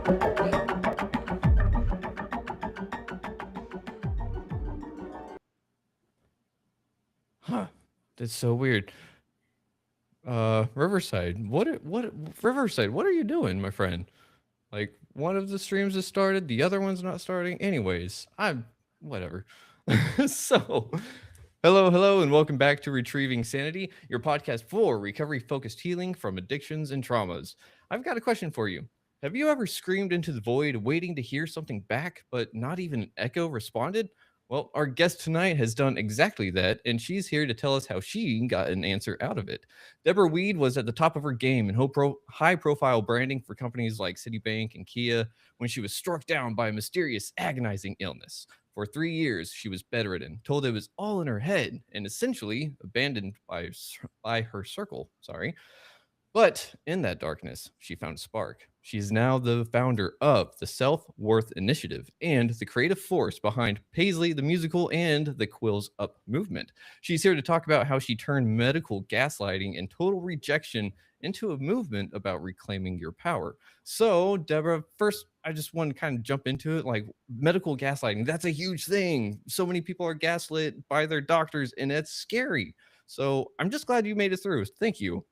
Huh. That's so weird. Riverside, Riverside, what are you doing, my friend? Like, one of the streams has started, the other one's not starting. Anyways, I'm whatever. So, hello, and welcome back to Retrieving Sanity, your podcast for recovery focused healing from addictions and traumas. I've got a question for you. Have you ever screamed into the void waiting to hear something back, but not even an echo responded? Well, our guest tonight has done exactly that, and she's here to tell us how she got an answer out of it. Deborah Weed was at the top of her game in high profile branding for companies like Citibank and Kia when she was struck down by a mysterious, agonizing illness. For 3 years, she was bedridden, told it was all in her head, and essentially abandoned by her circle. Sorry. But in that darkness, she found a spark. She's now the founder of the Self Worth Initiative and the creative force behind Paisley the Musical and the QUILLS UP movement. She's here to talk about how she turned medical gaslighting and total rejection into a movement about reclaiming your power. So, Deborah, first, I just want to kind of jump into it. Like, medical gaslighting, that's a huge thing. So many people are gaslit by their doctors, and it's scary. So, I'm just glad you made it through. Thank you.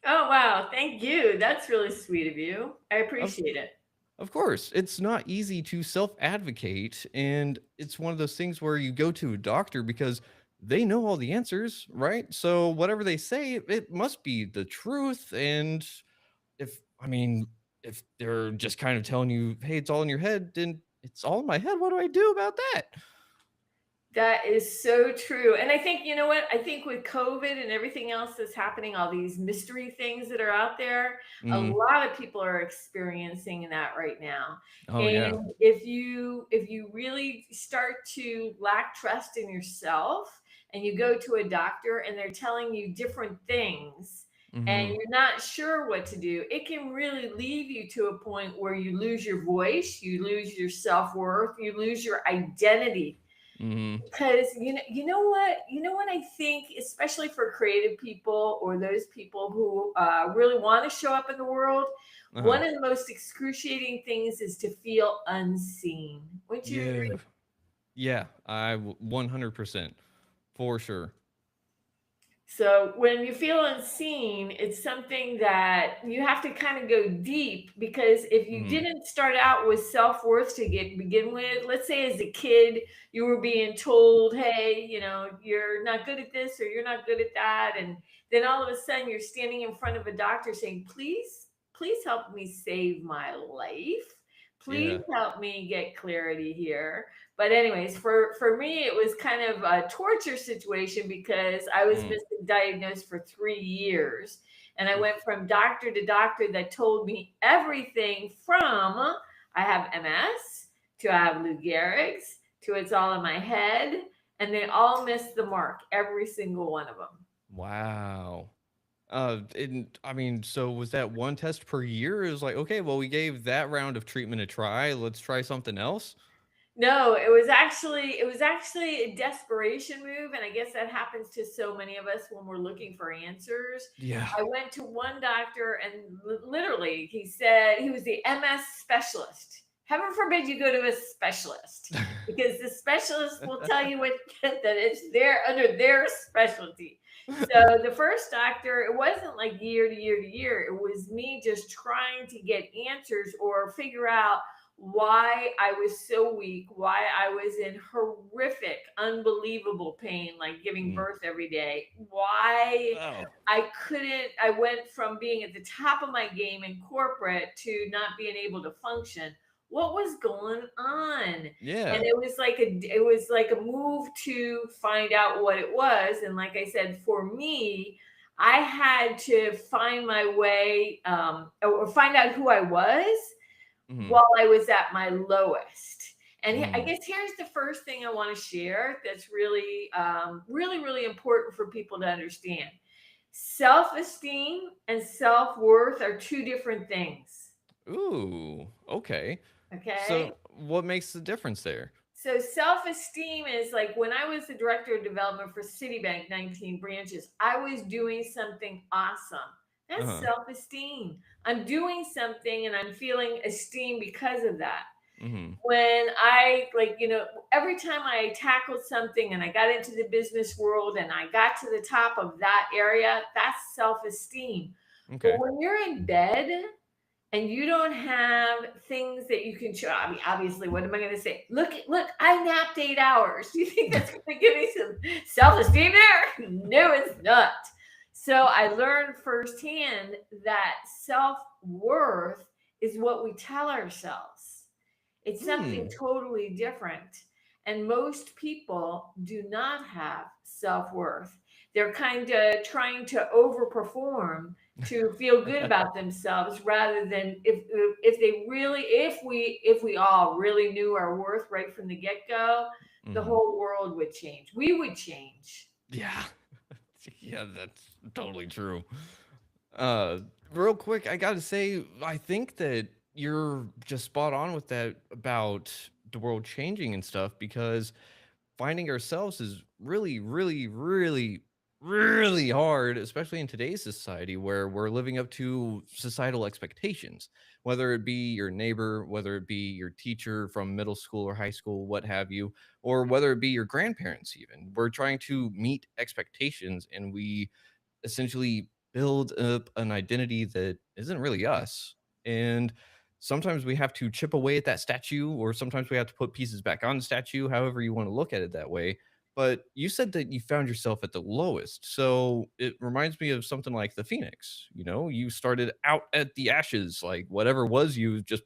Oh, wow. Thank you. That's really sweet of you. I Of appreciate it. Of course, it's not easy to self advocate. And it's one of those things where you go to a doctor because they know all the answers, right? So whatever they say, it must be the truth. And I mean, if they're just kind of telling you, hey, it's all in your head, then it's all in my head. What do I do about that? That is so true. And I think, you know what? I think with COVID and everything else that's happening, all these mystery things that are out there, a Mm. lot of people are experiencing that right now. Oh, yeah. And if you really start to lack trust in yourself and you go to a doctor and they're telling you different things and Hmm. you're not sure what to do, it can really leave you to a point where you lose your voice, you lose your self-worth, you lose your identity Hmm. because you know what I think, especially for creative people or those people who really want to show up in the world. Uh-huh. One of the most excruciating things is to feel unseen. Wouldn't you Yeah. agree? Yeah. 100% for sure. So when you feel unseen, it's something that you have to kind of go deep, because if you Hmm. didn't start out with self-worth to begin with, let's say as a kid you were being told, hey, you're not good at this or you're not good at that, and then all of a sudden you're standing in front of a doctor saying, please help me save my life. Please Yeah. help me get clarity here. But anyways, for me, it was kind of a torture situation because I was Mm. misdiagnosed for 3 years, and I Oof. went from doctor to doctor that told me everything from I have MS to I have Lou Gehrig's to it's all in my head, and they all missed the mark, every single one of them. Wow. And I mean, so was that one test per year? It was like, okay, well, we gave that round of treatment a try. Let's try something else. No, it was actually a desperation move, and I guess that happens to so many of us when we're looking for answers. Yeah. I went to one doctor, and literally, he said he was the MS specialist. Heaven forbid you go to a specialist, because the specialist will tell you what that it's there under their specialty. So the first doctor, it wasn't like year to year to year. It was me just trying to get answers or figure out why I was so weak, why I was in horrific, unbelievable pain, like giving Mm. birth every day, why Oh, I went from being at the top of my game in corporate to not being able to function. What was going on? And yeah. it was like a move to find out what it was. And like I said, for me, I had to find my way, or find out who I was Hmm. while I was at my lowest. And I Mm. guess here's the first thing I want to share that's really, really, really important for people to understand. Self esteem and self worth are two different things. Ooh. Okay. Okay. So, what makes the difference there? So self esteem is like when I was the director of development for Citibank, 19 branches, I was doing something awesome. That's Uh-huh. self-esteem. I'm doing something and I'm feeling esteem because of that. Mm-hmm. When I, like, every time I tackled something and I got into the business world and I got to the top of that area, that's self-esteem. But Okay. when you're in bed and you don't have things that you can show, I mean, obviously, what am I going to say? Look, I napped 8 hours. Do you think that's going to give me some self-esteem there? No, it's not. So I learned firsthand that self-worth is what we tell ourselves. It's something Hmm. totally different. And most people do not have self worth. They're kind of trying to overperform to feel good about themselves rather than if they really if we all really knew our worth right from the get-go, the Mm-hmm. whole world would change. We would change. Yeah. Yeah, that's totally true. Uh, Real quick, I gotta say, I think that you're just spot on with that about the world changing and stuff because finding ourselves is really, really, really, really hard, especially in today's society where we're living up to societal expectations, whether it be your neighbor, whether it be your teacher from middle school or high school, what have you, or whether it be your grandparents, even. We're trying to meet expectations and we essentially build up an identity that isn't really us. And sometimes we have to chip away at that statue, or sometimes we have to put pieces back on the statue, however you want to look at it that way. But you said that you found yourself at the lowest. So it reminds me of something like the Phoenix. You know, you started out at the ashes, like whatever was you just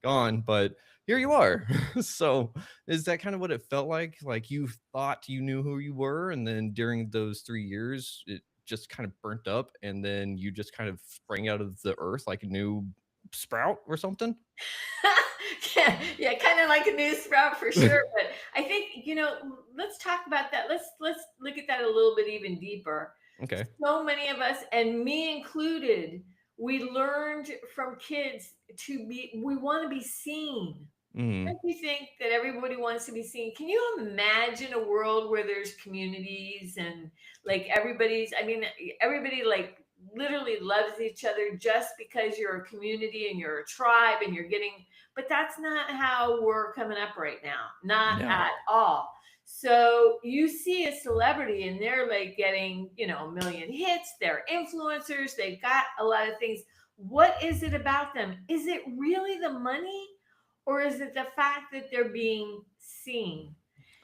gone, but here you are. So is that kind of what it felt like? Like you thought you knew who you were, and then during those 3 years, it just kind of burnt up, and then you just kind of sprang out of the earth like a new sprout or something? Yeah, kind of like a new sprout for sure. But I think, let's talk about that. Let's look at that a little bit even deeper. Okay. So many of us, and me included, we learned from kids we want to be seen. Mhm. Don't you think that everybody wants to be seen? Can you imagine a world where there's communities and like I mean, everybody like literally loves each other just because you're a community and you're a tribe and you're getting, but that's not how we're coming up right now. Not No. at all. So you see a celebrity and they're like getting, a million hits, they're influencers, they've got a lot of things. What is it about them? Is it really the money? Or is it the fact that they're being seen?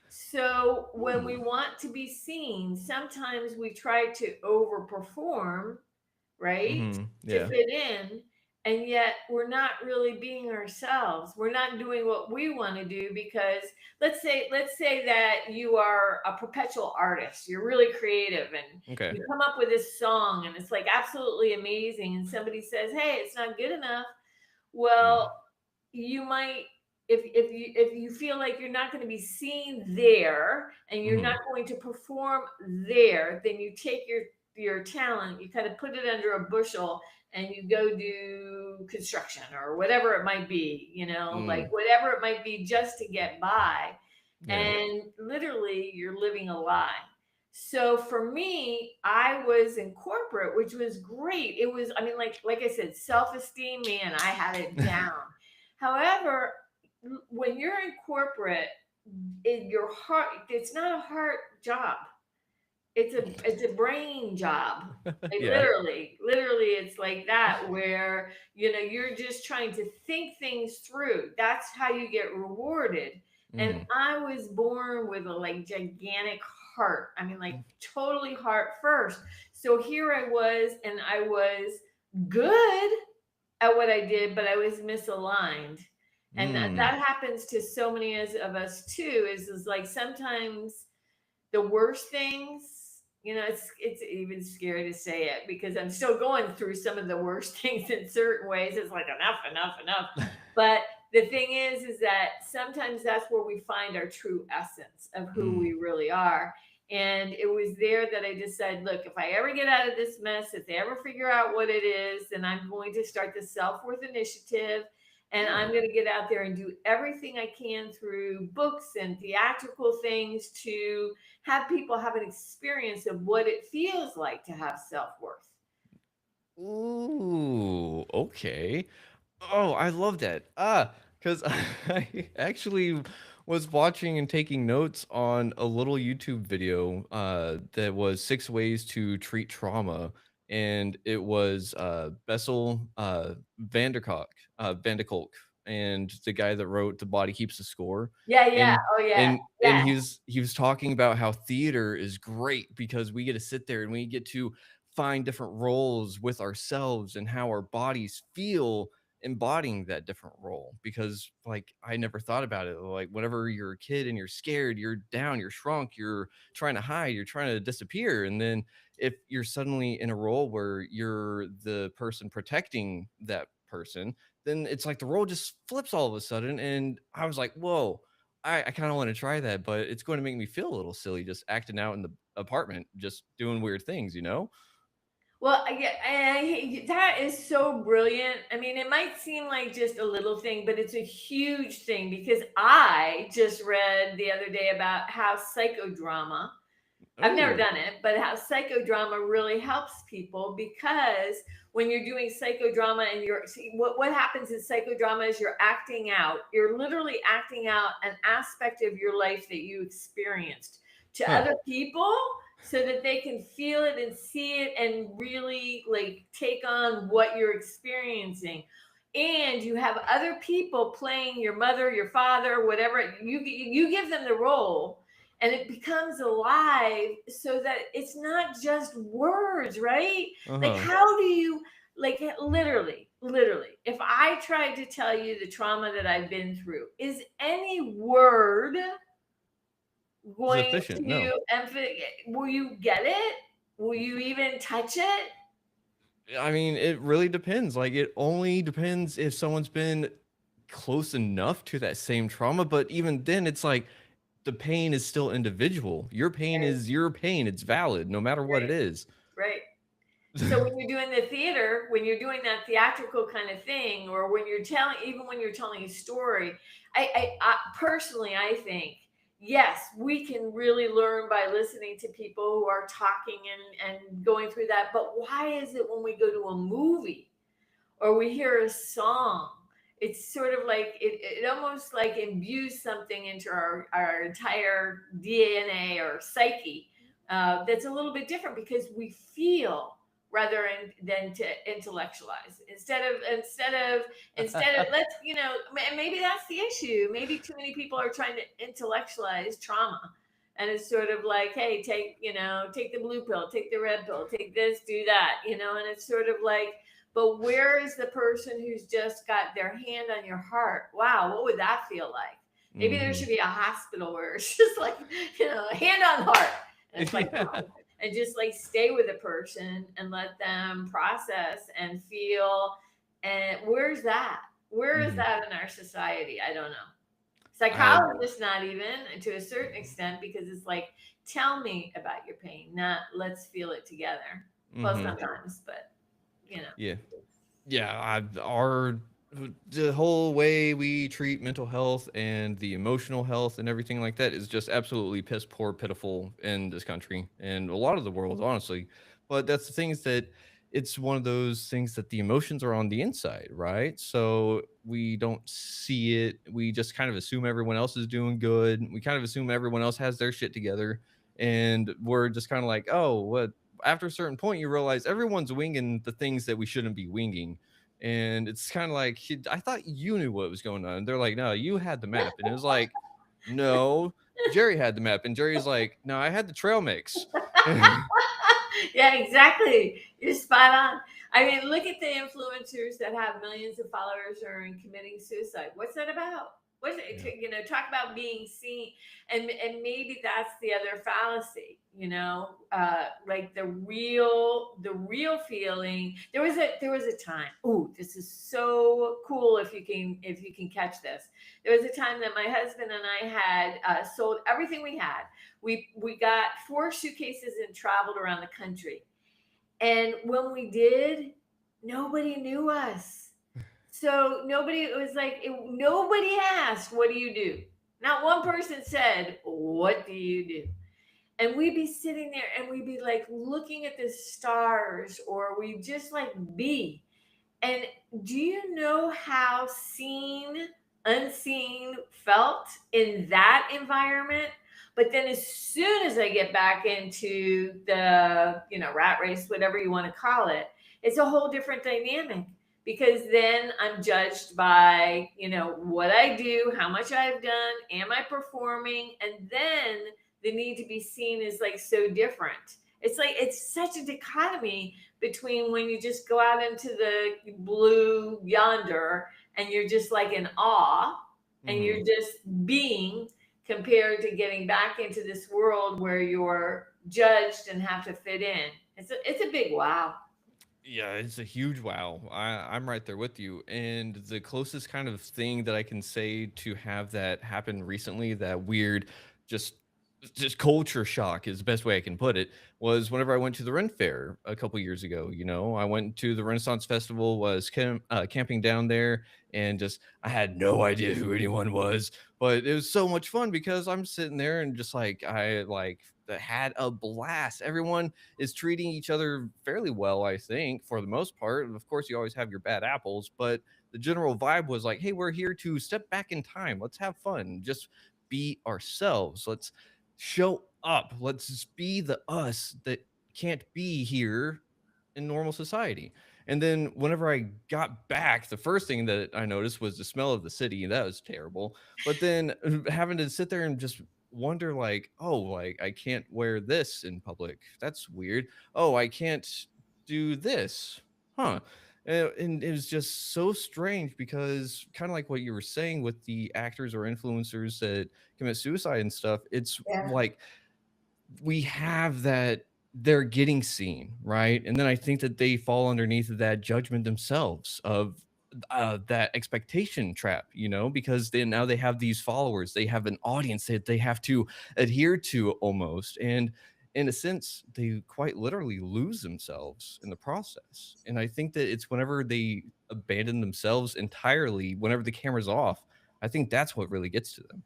So when we Ooh. want to be seen, sometimes we try to overperform, right? To Yeah. fit in. And yet we're not really being ourselves. We're not doing what we want to do because let's say that you are a perpetual artist. You're really creative and Okay. you come up with this song and it's like absolutely amazing and somebody says, "Hey, it's not good enough." Mm. Well, you might if you feel like you're not going to be seen there and you're not Mhm. going to perform there, then you take your talent, you kind of put it under a bushel and you go do construction or whatever it might be, like Mm. whatever it might be just to get by. Yeah. And literally you're living a lie. So for me, I was in corporate, which was great. It was, I mean, like I said, self-esteem, man, I had it down. However, when you're in corporate, your heart, it's not a heart job. It's a brain job. Like Yeah. literally it's like that where you're just trying to think things through. That's how you get rewarded. And Mhm. I was born with a like gigantic heart. I mean, like totally heart first. So here I was, and I was good at what I did, but I was misaligned. And Mm. that happens to so many of us too, is like sometimes the worst things, it's even scary to say it because I'm still going through some of the worst things in certain ways. It's like enough. But the thing is that sometimes that's where we find our true essence of who Mm. we really are. And it was there that I decided, look, if I ever get out of this mess, if they ever figure out what it is, then I'm going to start the self-worth initiative, and I'm Oh. going to get out there and do everything I can through books and theatrical things to have people have an experience of what it feels like to have self worth. Ooh, okay. Oh, I love that. Because I actually was watching and taking notes on a little YouTube video that was 6 ways to treat trauma. And it was Bessel Vanderkolk, and the guy that wrote The Body Keeps the Score. Yeah, yeah. And Oh, yeah. and Yeah. he was talking about how theater is great because we get to sit there and we get to find different roles with ourselves and how our bodies feel embodying that different role. Because like I never thought about it, like whenever you're a kid and you're scared, you're down, you're shrunk, you're trying to hide, you're trying to disappear. And then if you're suddenly in a role where you're the person protecting that person, then it's like the role just flips all of a sudden. And I was like, whoa, I kind of want to try that, but it's going to make me feel a little silly just acting out in the apartment, just doing weird things, you know? Well, yeah, that is so brilliant. I mean, it might seem like just a little thing, but it's a huge thing because I just read the other day about how psychodrama, I've never Oh, done it, but how psychodrama really helps people because when you're doing psychodrama and what happens in psychodrama is you're acting out, you're literally acting out an aspect of your life that you experienced to huh. other people so that they can feel it and see it and really like take on what you're experiencing. And you have other people playing your mother, your father, whatever. You give them the role and it becomes alive so that it's not just words, right? Like, Uh-huh. how do you, like, literally, if I tried to tell you the trauma that I've been through, is any word going Sufficient. No. to will you get it? Will you even touch it? I mean, it really depends. Like, it only depends if someone's been close enough to that same trauma. But even then, it's like the pain is still individual. Your pain Right, is your pain. It's valid no matter what it right, is. right. So when you're doing the theater, when you're doing that theatrical kind of thing, or when you're telling, even when you're telling a story, I personally, I think, yes, we can really learn by listening to people who are talking and going through that. But why is it when we go to a movie or we hear a song, it's sort of like it almost like imbues something into our entire DNA or psyche that's a little bit different because we feel rather than to intellectualize instead of let's maybe that's the issue. Maybe too many people are trying to intellectualize trauma, and it's sort of like, hey, take the blue pill, take the red pill, take this, do that, and it's sort of like, but where is the person who's just got their hand on your heart? Wow, what would that feel like? Maybe there should Hmm. be a hospital where it's just like, hand on heart. And it's like, Yeah. and just like stay with a person and let them process and feel. And where's that? Where is Hmm. that in our society? I don't know. I. Psychologists, not even to a certain extent, because it's like, tell me about your pain, not let's feel it together. Well, Hmm. sometimes, but you know. Yeah. Yeah, our the whole way we treat mental health and the emotional health and everything like that is just absolutely piss poor pitiful in this country and a lot of the world, honestly. But that's the thing, is that it's one of those things that the emotions are on the inside, right? So we don't see it. We just kind of assume everyone else is doing good. We kind of assume everyone else has their shit together, and we're just kind of like, oh, what? After a certain point, you realize everyone's winging the things that we shouldn't be winging. And it's kind of like, I thought you knew what was going on. They're like, no, you had the map. And it was like, no, Jerry had the map. And Jerry's like, no, I had the trail mix. Yeah, exactly. You're spot on. I mean, look at the influencers that have millions of followers or in committing suicide. What's that about? What's Yeah. it, talk about being seen, and maybe that's the other fallacy, like the real feeling. There was a time. Ooh, this is so cool if you can catch this. There was a time that my husband and I had sold everything we had. We got 4 suitcases and traveled around the country. And when we did, nobody knew us. So nobody, it was like, nobody asked, what do you do? Not one person said, what do you do? And we'd be sitting there and we'd be like looking at the stars, or we just like be. And do you know how seen, unseen felt in that environment? But then as soon as I get back into the, rat race, whatever you want to call it, it's a whole different dynamic, because then I'm judged by, what I do, how much I've done, am I performing? And then the need to be seen is like so different. It's like it's such a dichotomy between when you just go out into the blue yonder and you're just like in awe and Hmm. you're just being, compared to getting back into this world where you're judged and have to fit in. It's a big wow. Yeah, it's a huge wow. I'm right there with you. And the closest kind of thing that I can say to have that happen recently, that weird, just just culture shock is the best way I can put it, was whenever I went to the Ren Fair a couple years ago. I went to the Renaissance Festival, was camping down there, and just I had no idea who anyone was, but it was so much fun because I'm sitting there and just like I like had a blast. Everyone is treating each other fairly well, I think, for the most part. Of course, you always have your bad apples, but the general vibe was like, hey, we're here to step back in time. Let's have fun. Just be ourselves. Let's show up. Let's just be the us that can't be here in normal society. And then whenever I got back, the first thing that I noticed was the smell of the city, and that was terrible. But then having to sit there and just wonder, like, oh, like I can't wear this in public. That's weird. Oh, I can't do this. Huh. And it was just so strange because kind of like what you were saying with the actors or influencers that commit suicide and stuff, it's Yeah. like we have that they're getting seen, right? And then I think that they fall underneath of that judgment themselves of that expectation trap, because then now they have these followers, they have an audience that they have to adhere to almost. And in a sense, they quite literally lose themselves in the process. And I think that it's whenever they abandon themselves entirely, whenever the camera's off, I think that's what really gets to them.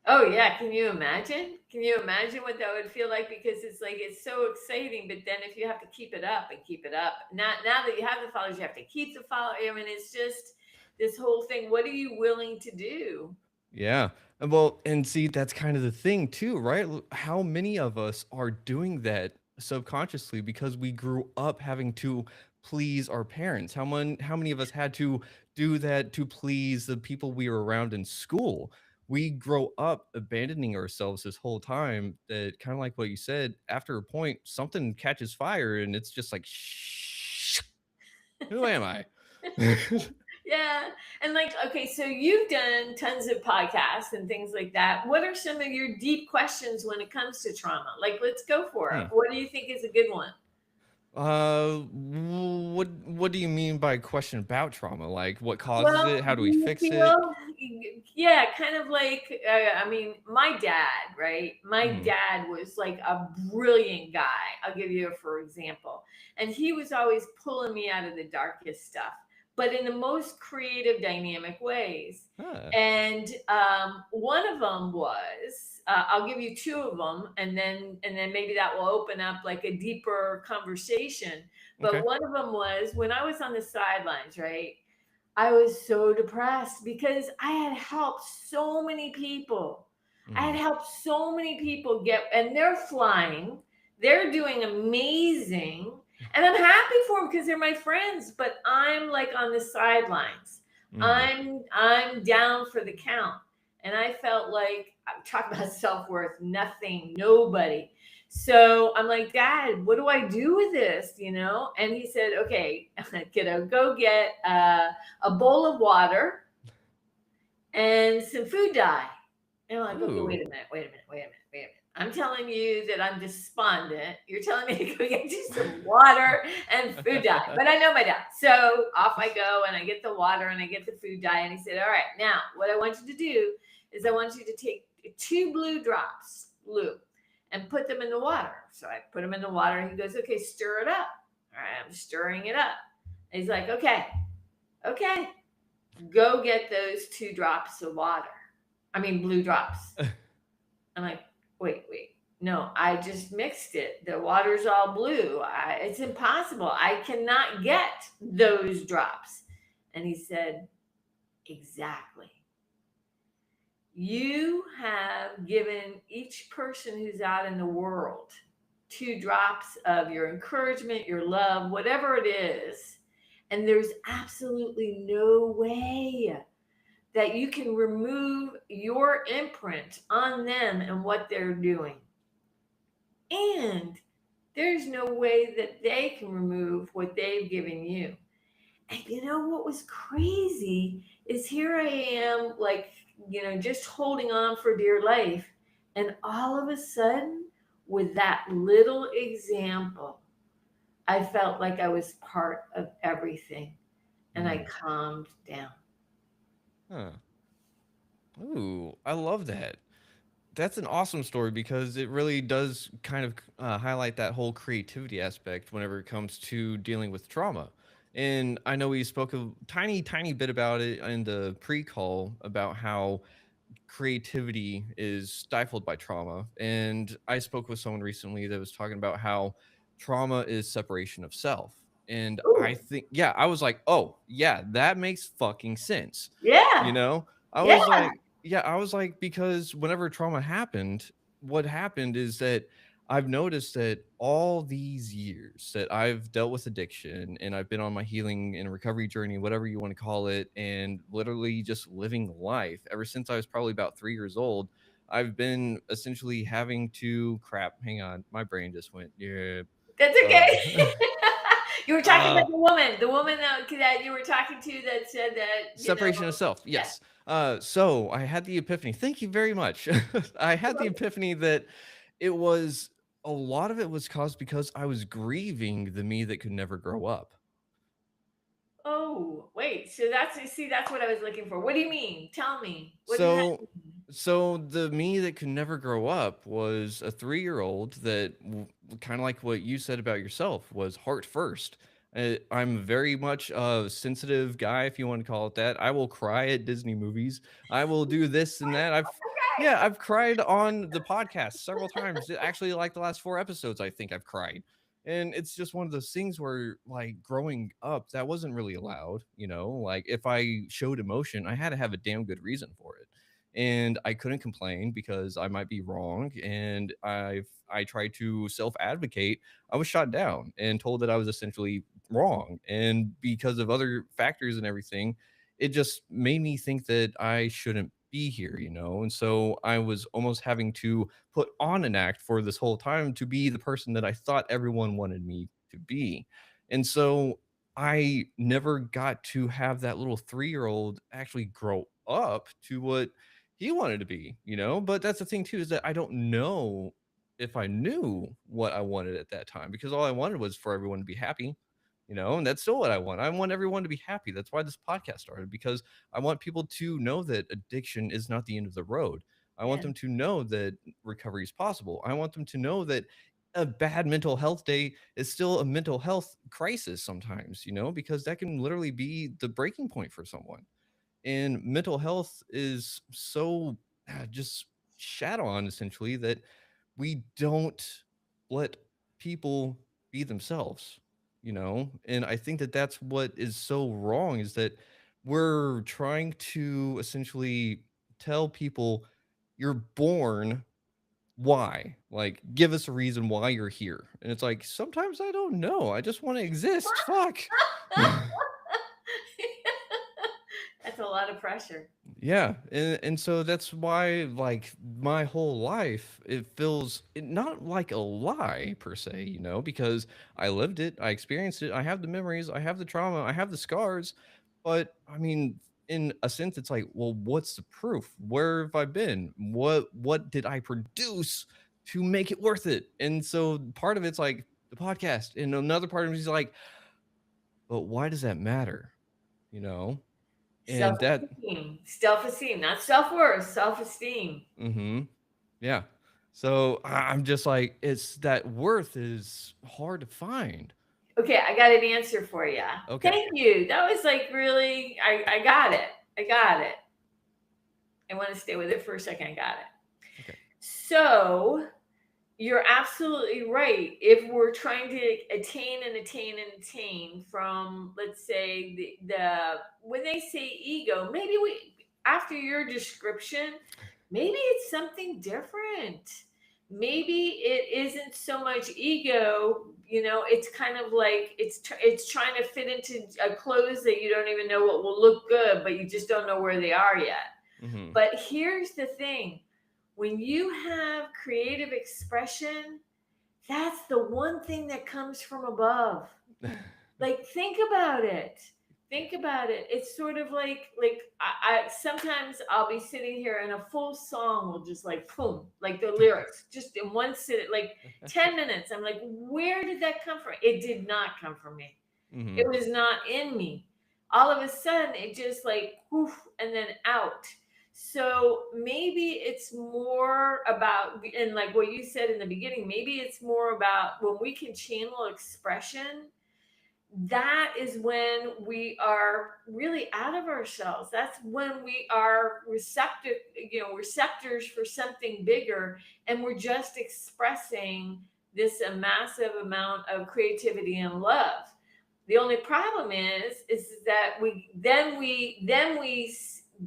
Oh yeah, can you imagine? Can you imagine what that would feel like? Because it's like it's so exciting, but then if you have to keep it up and keep it up, now that you have the followers, you have to keep the follow. I mean, it's just this whole thing. What are you willing to do? Yeah. Well, and see, that's kind of the thing too, right? How many of us are doing that subconsciously because we grew up having to please our parents? How many of us had to do that to please the people we were around in school? We grow up abandoning ourselves this whole time that kind of like what you said, after a point, something catches fire and it's just like, shh, who am I? Yeah. And like, okay, so you've done tons of podcasts and things like that. What are some of your deep questions when it comes to trauma? Like, let's go for it. Hmm. What do you think is a good one? What do you mean by question about trauma? Like, what causes Well, it? How do do we you fix it? feel, yeah, kind of like, I mean, my dad, right? My Mhm. dad was like a brilliant guy. I'll give you a for example. And he was always pulling me out of the darkest stuff, but in the most creative, dynamic ways. Ah, And one of them was, I'll give you two of them, and then maybe that will open up like a deeper conversation. But okay. one of them was when I was on the sidelines, right? I was so depressed because I had helped so many people. I had Mhm. helped so many people get, and they're flying, they're doing amazing, and I'm happy for them because they're my friends. But I'm like on the sidelines. Mhm. I'm down for the count, and I felt like I'm talking about self worth, nothing, nobody. So I'm like, Dad, what do I do with this? And he said, okay, kiddo, go get a bowl of water and some food dye. And I'm like, okay, Ooh. wait a minute. I'm telling you that I'm despondent. You're telling me to go get you some water and food dye. But I know my dad. So off I go and I get the water and I get the food dye. And he said, all right, now what I want you to do is I want you to take two blue drops, blue, and put them in the water. So I put them in the water and he goes, okay, stir it up. All right, I'm stirring it up. And he's like, okay, go get those two drops of water. I mean, blue drops. I'm like, wait. No, I just mixed it. The water's all blue. It's impossible. I cannot get those drops. And he said, exactly. You have given each person who's out in the world 2 drops of your encouragement, your love, whatever it is. And there's absolutely no way that you can remove your imprint on them and what they're doing. And there's no way that they can remove what they've given you. And you know what was crazy is here I am, like, just holding on for dear life. And all of a sudden, with that little example, I felt like I was part of everything and I Mm. calmed down. Huh. Ooh, I love that. That's an awesome story because it really does kind of highlight that whole creativity aspect whenever it comes to dealing with trauma. And I know we spoke a tiny, tiny bit about it in the pre-call about how creativity is stifled by trauma. And I spoke with someone recently that was talking about how trauma is separation of self. And I Ooh, think, yeah, I was like, oh, yeah, that makes fucking sense. You yeah, know, I yeah. was like, yeah, I was like, because whenever trauma happened, what happened is that I've noticed that all these years that I've dealt with addiction and I've been on my healing and recovery journey, whatever you want to call it, and literally just living life ever since I was probably about 3 years old, I've been essentially having to crap. Hang on, my brain just went, yeah. That's Uh, okay. You were talking uh, about the woman that you were talking to that said that, Separation of self. yeah. Yes. So I had the epiphany. Thank you very much. I had the epiphany that it was a lot of it was caused because I was grieving the me that could never grow up. Oh, wait. So that's what I was looking for. What do you mean? Tell me. What does that So mean? so the me that could never grow up was a 3-year-old that kind of like what you said about yourself was heart first. I'm very much a sensitive guy, if you want to call it that. I will cry at Disney movies. I will do this and that. Yeah, I've cried on the podcast several times. Actually, like the last 4 episodes, I think I've cried. And it's just one of those things where, like, growing up, that wasn't really allowed. Like, if I showed emotion, I had to have a damn good reason for it, and I couldn't complain because I might be wrong. And I tried to self advocate. I was shot down and told that I was essentially wrong. And because of other factors and everything, it just made me think that I shouldn't be here. And so I was almost having to put on an act for this whole time to be the person that I thought everyone wanted me to be. And so I never got to have that little 3-year-old actually grow up to what he wanted to be. But that's the thing too, is that I don't know if I knew what I wanted at that time, because all I wanted was for everyone to be happy. And that's still what I want. I want everyone to be happy. That's why this podcast started, because I want people to know that addiction is not the end of the road. I want Yeah. them to know that recovery is possible. I want them to know that a bad mental health day is still a mental health crisis sometimes, because that can literally be the breaking point for someone. And mental health is so just shat on essentially that we don't let people be themselves. And I think that that's what is so wrong, is that we're trying to essentially tell people you're born, why, like, give us a reason why you're here. And it's like, sometimes I don't know, I just want to exist, fuck. That's a lot of pressure. Yeah, and so that's why, like, my whole life, it feels not like a lie per se, because I lived it, I experienced it, I have the memories, I have the trauma, I have the scars. But I mean, in a sense, it's like, well, what's the proof? Where have I been? What did I produce to make it worth it? And so part of it's like the podcast, and another part of it is like, but why does that matter? You know? And that Self-esteem, not self-worth, self-esteem. mhm. Yeah. So I'm just like, it's that worth is hard to find. Okay, I got an answer for you. Okay. Thank you. That was like really, I got it. I got it. I want to stay with it for a second. I got it. Okay. So you're absolutely right. If we're trying to attain and attain and attain from, let's say, the when they say ego, maybe we, after your description, maybe it's something different. Maybe it isn't so much ego. It's kind of like it's trying to fit into a clothes that you don't even know what will look good, but you just don't know where they are yet. Hmm. But here's the thing, when you have creative expression, that's the one thing that comes from above. Like, think about it. Think about it. It's sort of like I sometimes I'll be sitting here and a full song will just like boom, like the lyrics just in one sit, like 10 minutes. I'm like, where did that come from? It did not come from me. It Hmm. was not in me. All of a sudden, it just like poof and then out. So maybe it's more about, and like what you said in the beginning, maybe it's more about when we can channel expression. That is when we are really out of ourselves. That's when we are receptors for something bigger, and we're just expressing this a massive amount of creativity and love. The only problem is that we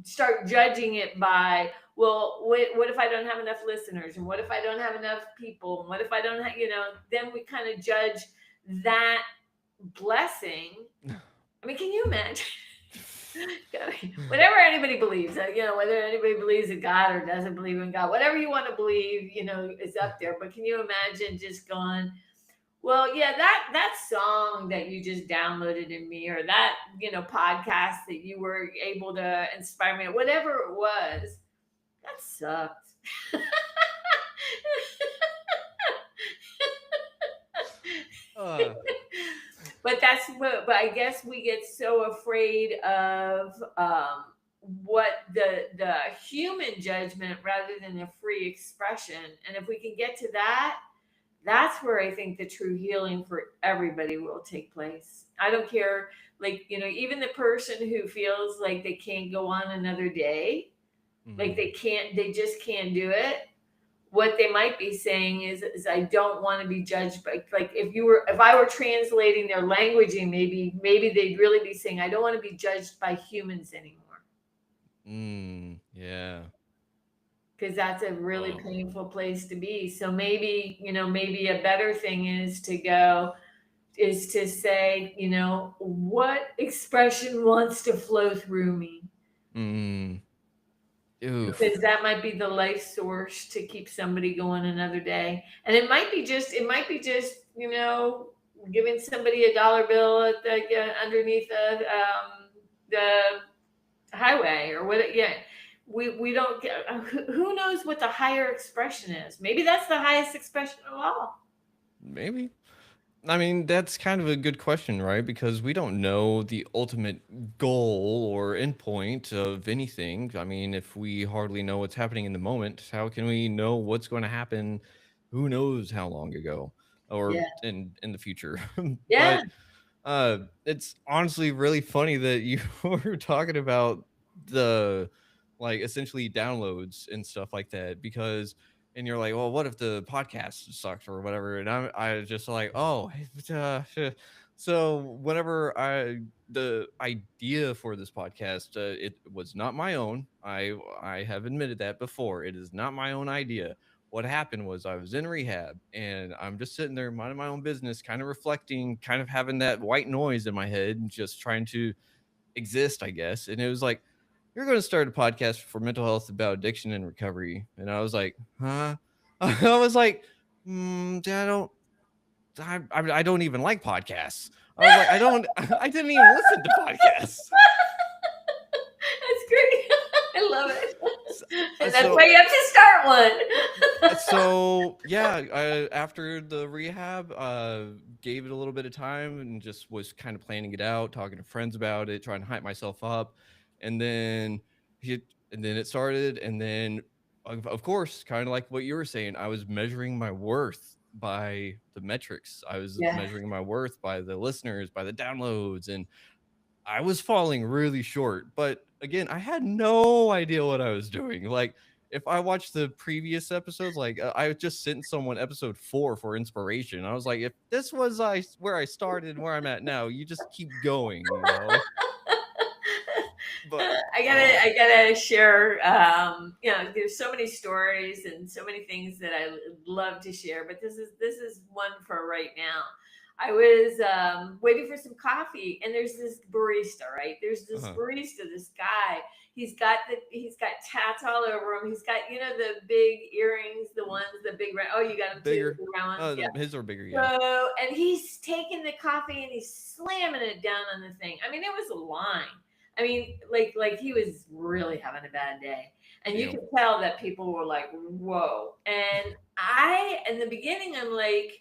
start judging it by, well, what if I don't have enough listeners, and what if I don't have enough people, and what if I don't have, then we kind of judge that blessing. I mean, can you imagine? Whatever anybody believes, whether anybody believes in God or doesn't believe in God, whatever you want to believe, is up there. But can you imagine just going, well, yeah, that song that you just downloaded in me, or that podcast that you were able to inspire me, whatever it was, that sucked. uh, But but I guess we get so afraid of what the human judgment rather than the free expression. And if we can get to that, that's where I think the true healing for everybody will take place. I don't care, like, even the person who feels like they can't go on another day, like hmm. they just can't do it. What they might be saying is I don't want to be judged by, like, if I were translating their languaging, maybe they'd really be saying, I don't want to be judged by humans anymore, Yeah. because that's a really Oh. painful place to be. So maybe a better thing is to say, what expression wants to flow through me, Mm. because Oof. that might be the life source to keep somebody going another day. And it might be just giving somebody a dollar bill at underneath the highway or what. Yeah, we don't get, who knows what the higher expression is. Maybe that's the highest expression of all. Maybe. I mean, that's kind of a good question, right? Because we don't know the ultimate goal or endpoint of anything. I mean, if we hardly know what's happening in the moment, how can we know what's going to happen? Who knows how long ago or Yeah. in the future? Yeah. But it's honestly really funny that you were talking about the like essentially downloads and stuff like that because and you're like, well, what if the podcast sucks or whatever? And I just like, oh, so whenever the idea for this podcast, it was not my own. I have admitted that before. It is not my own idea. What happened was I was in rehab and I'm just sitting there minding my own business, kind of reflecting, kind of having that white noise in my head and just trying to exist, I guess. And it was like, you're going to start a podcast for mental health about addiction and recovery. And I was like, huh? I was like, I don't, I don't even like podcasts. I was like, I don't, I didn't even listen to podcasts. That's great. I love it. So, And that's so why you have to start one. so yeah, after the rehab, gave it a little bit of time and just was kind of planning it out, talking to friends about it, trying to hype myself up, and then he, and then it started, and then of course, kind of like what you were saying, I was measuring my worth by the metrics. I was Yeah. measuring my worth by the listeners, by the downloads, and I was falling really short. But again, I had no idea what I was doing. Like if I watch the previous episodes, like I just sent someone episode 4 for inspiration. I was like, if this was where I started and where I'm at now, you just keep going, you know. But I gotta share. There's so many stories and so many things that I love to share, but this is one for right now. I was waiting for some coffee, and there's this barista. Right, there's this uh barista. This guy. He's got tats all over him. He's got the big earrings, the ones the big round. Oh, you got them too, bigger. the round ones. Yeah. His are bigger, yeah. So, and he's taking the coffee and he's slamming it down on the thing. I mean, it was a line. I mean, like he was really having a bad day, and you Damn. could tell that people were like, "Whoa!" And in the beginning, I'm like,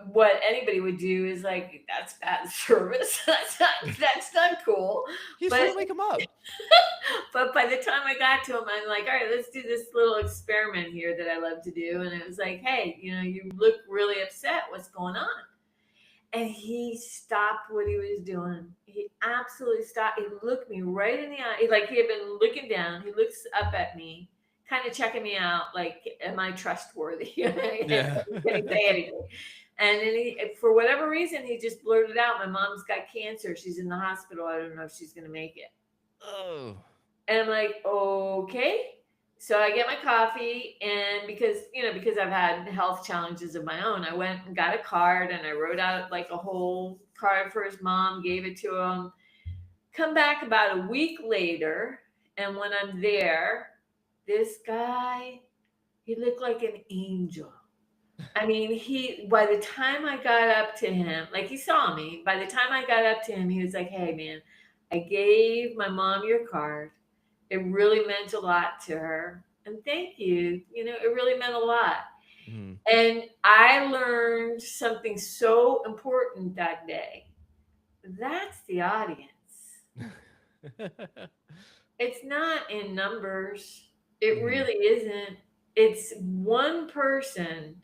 what anybody would do is like, that's bad service. That's not cool. He's But trying to wake him up. but by the time I got to him, I'm like, all right, let's do this little experiment here that I love to do. And it was like, hey, you look really upset. What's going on? And he stopped what he was doing. He absolutely stopped. He looked me right in the eye. Like he had been looking down. He looks up at me, kind of checking me out. Like, am I trustworthy? Can Yeah. he say anything? And then for whatever reason, he just blurted out, "My mom's got cancer. She's in the hospital. I don't know if she's going to make it." Oh. And I'm like, okay. So I get my coffee, and because I've had health challenges of my own, I went and got a card, and I wrote out like a whole card for his mom, gave it to him. Come back about a week later, and when I'm there, this guy, he looked like an angel. I mean, by the time I got up to him, like he saw me, by the time I got up to him, he was like, "Hey man, I gave my mom your card. It really meant a lot to her. And thank you. It really meant a lot." Mhm. And I learned something so important that day. That's the audience. It's not in numbers. It Mhm. really isn't. It's one person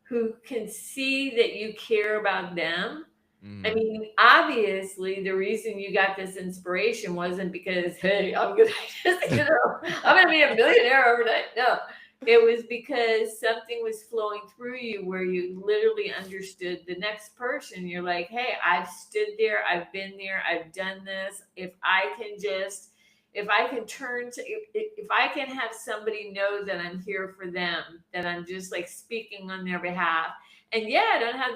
who can see that you care about them. I Mhm. mean, obviously, the reason you got this inspiration wasn't because, hey, I'm gonna I'm gonna be a millionaire overnight. No, it was because something was flowing through you where you literally understood the next person. You're like, hey, I've stood there, I've been there, I've done this. If I can turn to, if I can have somebody know that I'm here for them, that I'm just like speaking on their behalf. And yeah, I don't have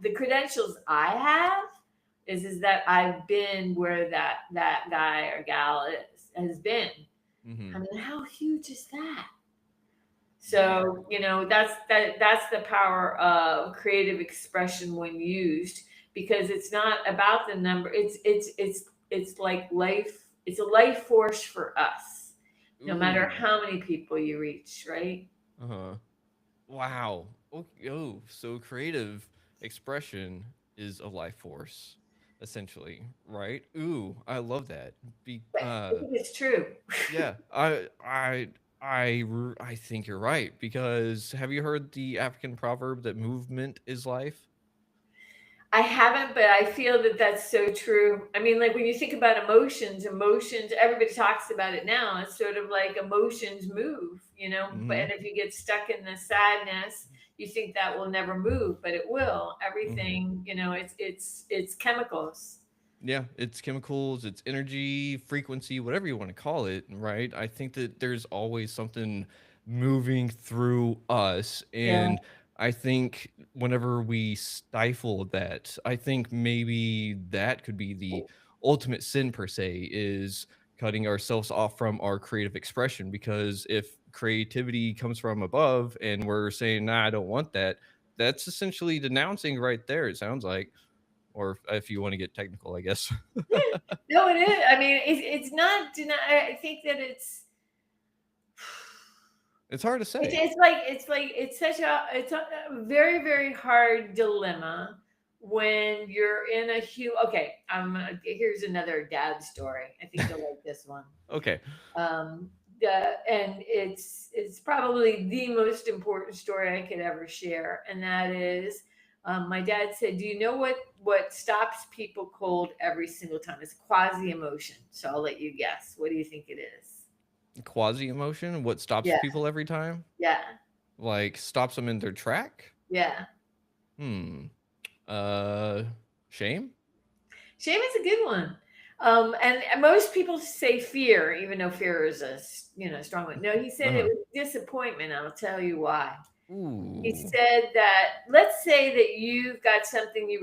the credentials I have is that I've been where that guy or gal has been. I Mhm. mean, how huge is that? Yeah. So, that's the power of creative expression when used, because it's not about the number. It's like life. It's a life force for us, no matter Ooh. how many people you reach, right? Uh-huh. Wow. Oh, so creative expression is a life force, essentially, right? Ooh, I love that. But I think it's true. Yeah, I think you're right because have you heard the African proverb that movement is life? I haven't, but I feel that that's so true. I mean, like when you think about emotions, everybody talks about it now. It's sort of like emotions move. But Mhm. and if you get stuck in the sadness, you think that will never move, but it will. Mhm. Everything, it's chemicals. Yeah, it's chemicals, it's energy, frequency, whatever you want to call it, right? I think that there's always something moving through us. Yeah. And I think whenever we stifle that, I think maybe that could be the ultimate sin, per se, is cutting ourselves off from our creative expression. Because if creativity comes from above and we're saying, nah, I don't want that, that's essentially denouncing right there, it sounds like, or if you want to get technical, I guess. Yeah. No, it is. I mean, it's not I think that It's hard to say. it's such a very very hard dilemma when you're in a huge. Okay, here's another dad story. I think you'll like this one. Okay. Um, and it's probably the most important story I could ever share, and that is My dad said, "Do you know what stops people cold every single time? It's quasi emotion." So I'll let you guess. What do you think it is? Quasi emotion, what stops Yeah, people every time? yeah, Like stops them in their track? yeah. Hmm. Uh, Shame? Shame is a good one. And most people say fear, even though fear is strong one. No, he said it Uh-huh. was disappointment. I'll tell you why. He Ooh. said that let's say that you've got something you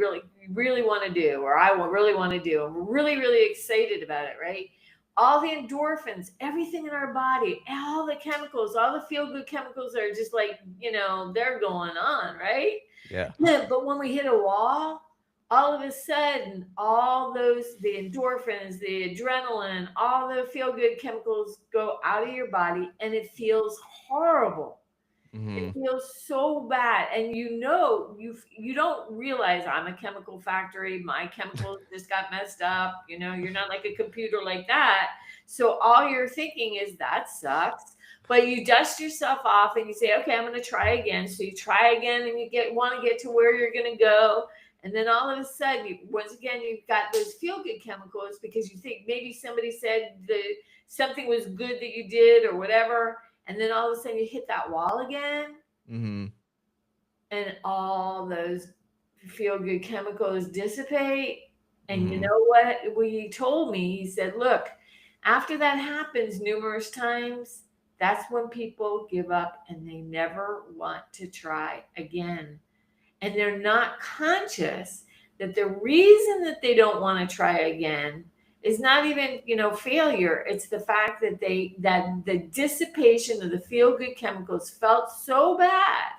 really want to do, or really want to do, and we're really really excited about it, right? All the endorphins, everything in our body, all the chemicals, all the feel good chemicals are just like they're going on, right? Yeah. Yeah, but when we hit a wall, all of a sudden, all the endorphins, the adrenaline, all the feel good chemicals go out of your body, and it feels horrible. It Mhm. feels so bad, and you don't realize I'm a chemical factory. My chemicals just got messed up. You're not like a computer like that. So all you're thinking is that sucks. But you dust yourself off and you say, okay, I'm going to try again. So you try again, and you want to get to where you're going to go. And then all of a sudden, once again, you've got those feel good chemicals because you think maybe somebody said something was good that you did or whatever, and then all of a sudden you hit that wall again, Mhm. and all those feel good chemicals dissipate. And you Mhm. know what he told me? He said, look, after that happens numerous times, that's when people give up and they never want to try again. And they're not conscious that the reason that they don't want to try again is not even failure. It's the fact that the dissipation of the feel good chemicals felt so bad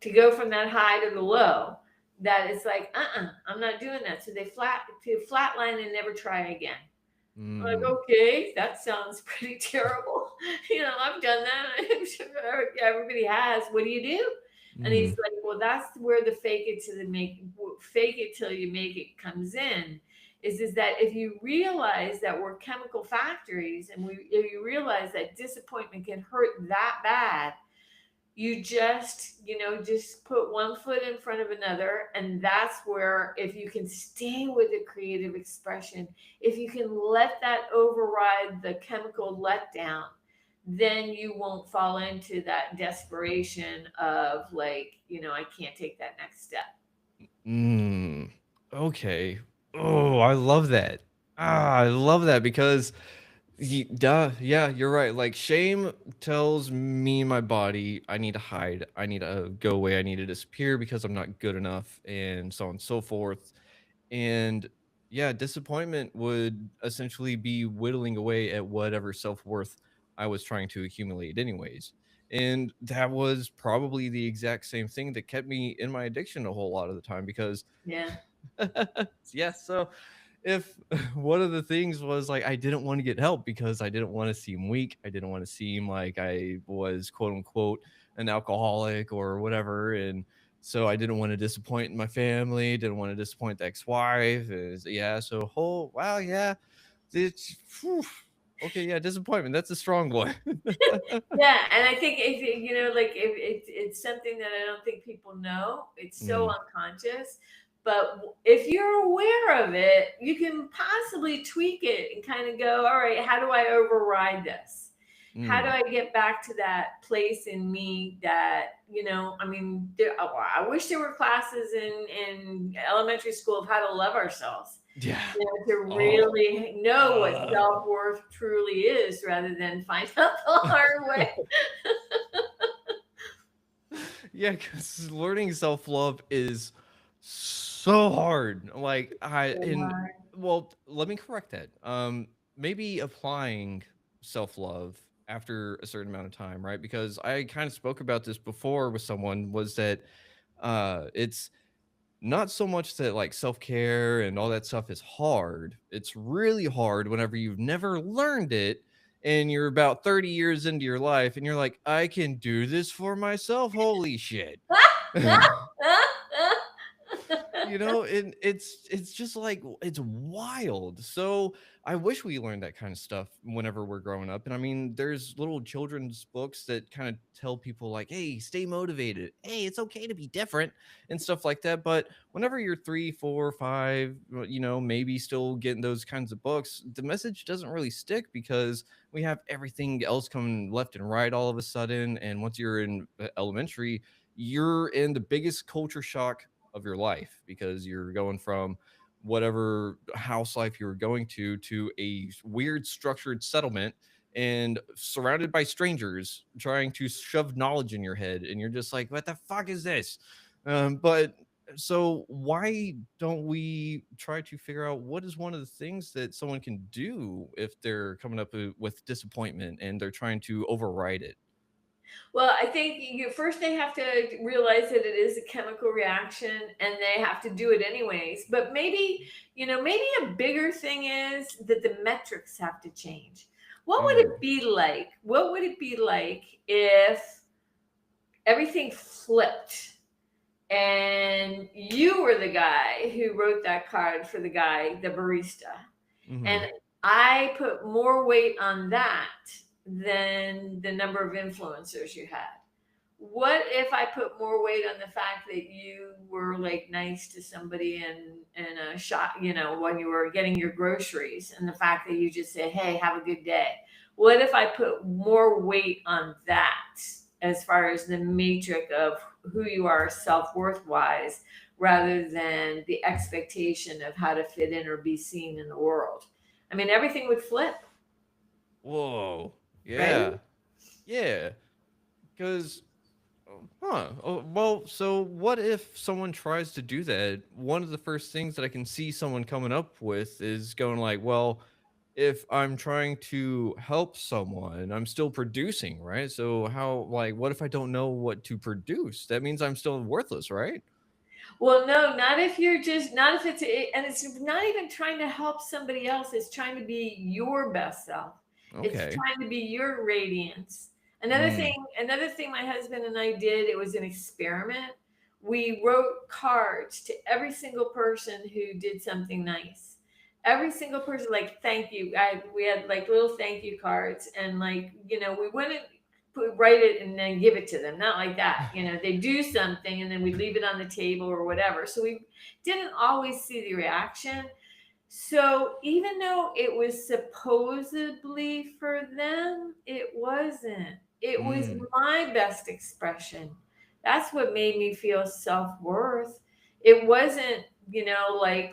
to go from that high to the low that it's like I'm not doing that. So they flatline and never try again. I'm like, Mm. okay, that sounds pretty terrible. I've done that. I'm sure everybody has. What do you do? And he's Mhm. like, well, that's where the fake it till you make it comes in. Is that if you realize that we're chemical factories, and if you realize that disappointment can hurt that bad, you just put one foot in front of another. And that's where, if you can stay with the creative expression, if you can let that override the chemical letdown, then you won't fall into that desperation of like, I can't take that next step. Mm. Okay. Oh, I love that. I love that because duh, yeah, you're right. Like shame tells me and my body I need to hide, I need to go away, I need to disappear because I'm not good enough, and so on and so forth. And yeah, disappointment would essentially be whittling away at whatever self-worth I was trying to accumulate anyways. And that was probably the exact same thing that kept me in my addiction a whole lot of the time because Yeah. yeah, so if one of the things was like I didn't want to get help because I didn't want to seem weak, I didn't want to seem like I was quote unquote an alcoholic or whatever, and so I didn't want to disappoint my family, didn't want to disappoint the ex-wife. Is yeah, so whole wow, yeah, it's phew, okay, yeah, disappointment. That's a strong one. Yeah, and I think if like if it's something that I don't think people know. It's so Mm, unconscious, but if you're aware of it, you can possibly tweak it and kind of go, all right, how do I override this? How do mm. I get back to that place in me that I mean, I wish there were classes in elementary school of how to love ourselves, Yeah. to Oh. really know what self-worth truly is, rather than find out the hard way. Yeah, because learning self-love is so hard. Like I So and hard. well, let me correct that. Maybe applying self-love after a certain amount of time, right? Because I kind of spoke about this before with someone was that it's not so much that like self-care and all that stuff is hard. It's really hard whenever you've never learned it and you're about 30 years into your life and you're like, I can do this for myself. Holy shit. You and it's just like it's wild. So I wish we learned that kind of stuff whenever we're growing up. And I mean, there's little children's books that kind of tell people like, hey, stay motivated, hey, it's okay to be different and stuff like that. But whenever you're 3, 4, 5, maybe still getting those kinds of books, the message doesn't really stick because we have everything else coming left and right all of a sudden. And once you're in elementary, you're in the biggest culture shock of your life because you're going from whatever house life you were going to a weird structured settlement and surrounded by strangers trying to shove knowledge in your head, and you're just like, what the fuck is this? But so why don't we try to figure out what is one of the things that someone can do if they're coming up with disappointment and they're trying to override it? Well, I think first they have to realize that it is a chemical reaction and they have to do it anyways. But maybe, maybe a bigger thing is that the metrics have to change. What would Mm, it be like? What would it be like if everything flipped and you were the guy who wrote that card for the guy, the barista, hmm. and I put more weight on that than the number of influencers you had? What if I put more weight on the fact that you were like nice to somebody in a shop, when you were getting your groceries, and the fact that you just say, "Hey, have a good day"? What if I put more weight on that as far as the matrix of who you are self-worth wise, rather than the expectation of how to fit in or be seen in the world? I mean, everything would flip, Whoa. right? Yeah. Yeah. Because Oh, well, so what if someone tries to do that? One of the first things that I can see someone coming up with is going like, well, if I'm trying to help someone, I'm still producing, right? So how, like, what if I don't know what to produce? That means I'm still worthless, right? Well, no, not if you're just, not if and it's not even trying to help somebody else. It's trying to be your best self. It's Okay. trying to be your radiance. Mm, Another thing my husband and I did, it was an experiment. We wrote cards to every single person who did something nice. Every single person, like, thank you. We had like little thank you cards, and like, we wouldn't write it and then give it to them. Not like that. They do something and then we leave it on the table or whatever. So we didn't always see the reaction. So even though it was supposedly for them, it wasn't. It was mm, my best expression. That's what made me feel self-worth. It wasn't,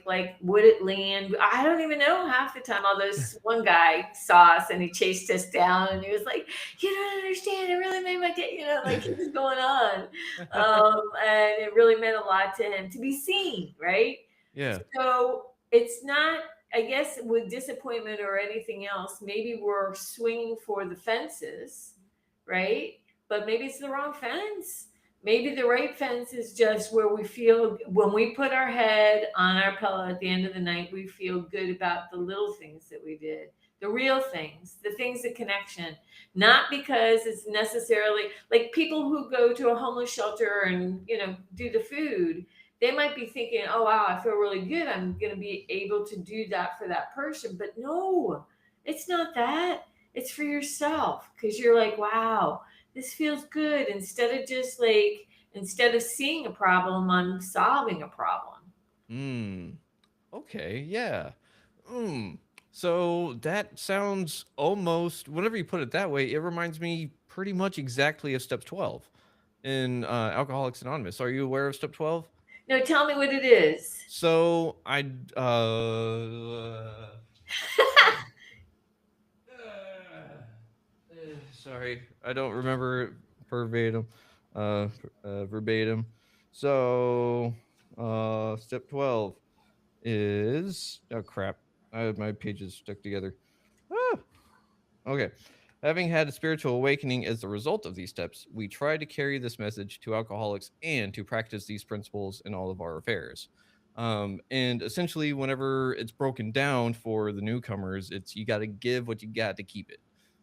like would it land? I don't even know half the time. Although this one guy saw us and he chased us down and he was like, "You don't understand. It really made my day." Like he was going on, and it really meant a lot to him to be seen, right? yeah. So it's not, I guess, with disappointment or anything else, maybe we're swinging for the fences, right? But maybe it's the wrong fence. Maybe the right fence is just where we feel when we put our head on our pillow at the end of the night, we feel good about the little things that we did, the real things, the things of connection, not because it's necessarily like people who go to a homeless shelter and, do the food. They might be thinking, oh, wow, I feel really good. I'm going to be able to do that for that person. But no, it's not that. It's for yourself because you're like, wow, this feels good. Instead of seeing a problem, I'm solving a problem. Mm, okay. Yeah. Mm. So that sounds almost, whenever you put it that way, it reminds me pretty much exactly of step 12 in Alcoholics Anonymous. Are you aware of step 12? No, tell me what it is. So sorry, I don't remember it verbatim. Verbatim. So, step 12 is, oh crap, my pages stuck together. Ah, okay. Having had a spiritual awakening as the result of these steps, we try to carry this message to alcoholics and to practice these principles in all of our affairs. And essentially, whenever it's broken down for the newcomers, it's you got to give what you got to keep it.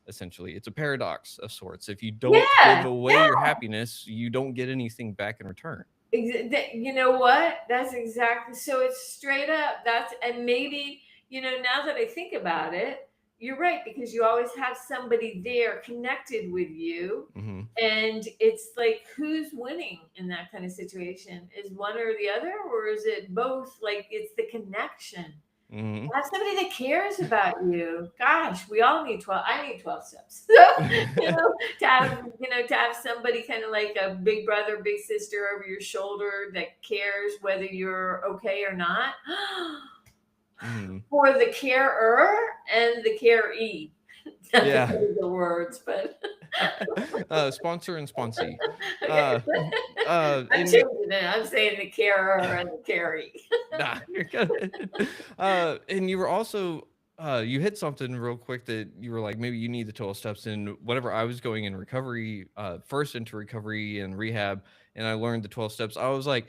Essentially, it's a paradox of sorts. If you don't give Yeah, away yeah. your happiness, you don't get anything back in return. You know what? That's exactly so. It's straight up. And maybe, now that I think about it, you're right, because you always have somebody there connected with you. Hmm. And it's like, who's winning in that kind of situation? Is one or the other, or is it both? Like, it's the connection. Hmm. Have somebody that cares about you. Gosh, we all need 12. I need 12 steps. So, to have somebody kind of like a big brother, big sister over your shoulder that cares whether you're okay or not. Hmm. For the carer and the caree. Not to Yeah. put the words, but Sponsor and sponsee. okay. Uh, I'm and changing it. I'm saying the carer and the caree. nah, you're good. And you were also you hit something real quick that you were like, maybe you need the 12 steps. And whenever I was going in recovery, first into recovery and rehab, and I learned the 12 steps, I was like,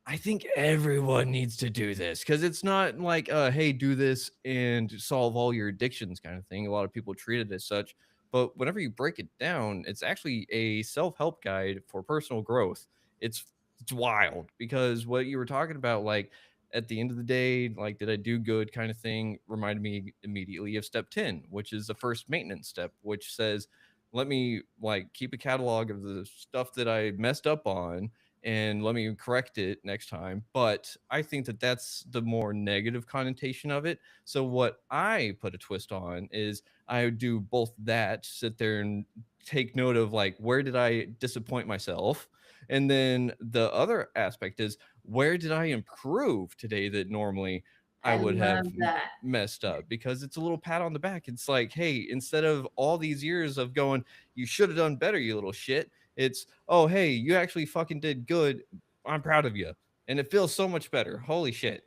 I think everyone needs to do this because it's not like, hey, do this and solve all your addictions kind of thing. A lot of people treat it as such. But whenever you break it down, it's actually a self help guide for personal growth. It's, it's wild because what you were talking about, like at the end of the day, like, did I do good kind of thing, reminded me immediately of step 10, which is the first maintenance step, which says, let me like keep a catalog of the stuff that I messed up on and let me correct it next time. But I think that that's the more negative connotation of it. So what I put a twist on is I would do both that, sit there and take note of like where did I disappoint myself, and then the other aspect is where did I improve today that normally I I would have love that. messed up, because it's a little pat on the back. It's like, hey, instead of all these years of going, you should have done better, you little shit, it's, oh, hey, you actually fucking did good. I'm proud of you. And it feels so much better. Holy shit.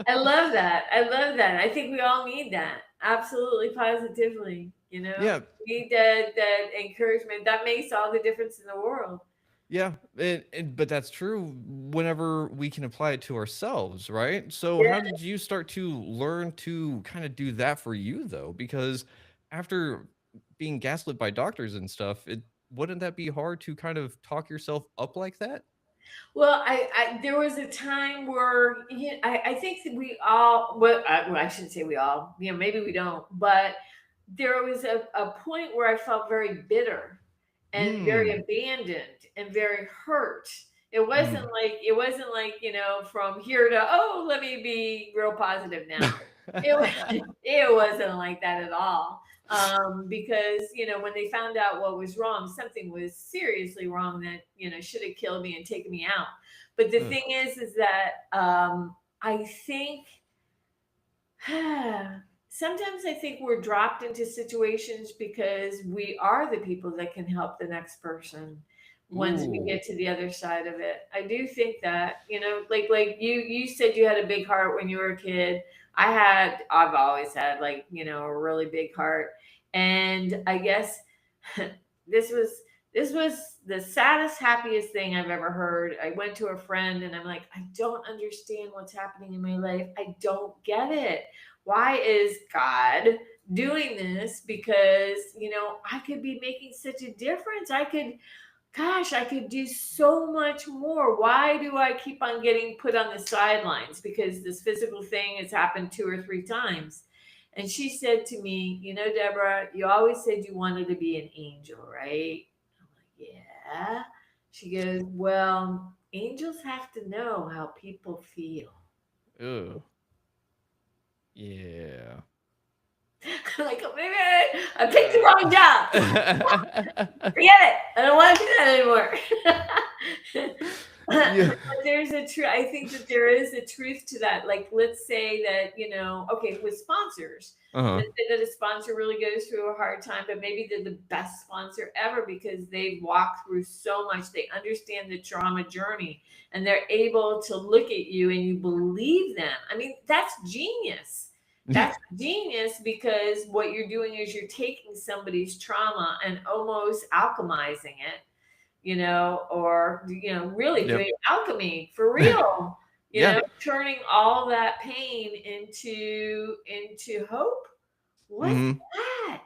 I love that. I love that. I think we all need that. Absolutely, positively. Yeah. We need that encouragement. That makes all the difference in the world. Yeah. But that's true whenever we can apply it to ourselves, right? So, how Yeah. did you start to learn to kind of do that for you, though? Because after being gaslit by doctors and stuff, it wouldn't that be hard to kind of talk yourself up like that? Well, there was a time where I think that we all, well, I shouldn't say we all, maybe we don't, but there was a point where I felt very bitter and very Mm. abandoned and very hurt. It wasn't Mm. like it wasn't like, from here to, oh, let me be real positive now. It was it wasn't like that at all. Because when they found out what was wrong, something was seriously wrong that should have killed me and taken me out. But the Uh, thing is that I think sometimes I think we're dropped into situations because we are the people that can help the next person once we ooh. get to the other side of it. I do think that, like you said you had a big heart when you were a kid. I've always had, like, a really big heart. And I guess this was this was the saddest, happiest thing I've ever heard. I went to a friend and I'm like, I don't understand what's happening in my life. I don't get it. Why is God doing this? Because, I could be making such a difference. I could do so much more. Why do I keep on getting put on the sidelines? Because this physical thing has happened 2 or 3 times. And she said to me, Deborah, you always said you wanted to be an angel, right? I'm like, yeah. She goes, well, angels have to know how people feel. Ugh. Yeah. I'm like, oh, maybe I picked the Uh, wrong job. Forget it. I don't want to do that anymore. yeah. But there's a truth. I think that there is a truth to that. Like, let's say that, okay, with sponsors, Uh-huh. let's say that a sponsor really goes through a hard time, but maybe they're the best sponsor ever because they've walked through so much. They understand the trauma journey and they're able to look at you and you believe them. I mean, that's genius. That's genius, because what you're doing is you're taking somebody's trauma and almost alchemizing it, or really Yep. doing alchemy for real, Yeah. turning all that pain into hope. What's Mhm. that?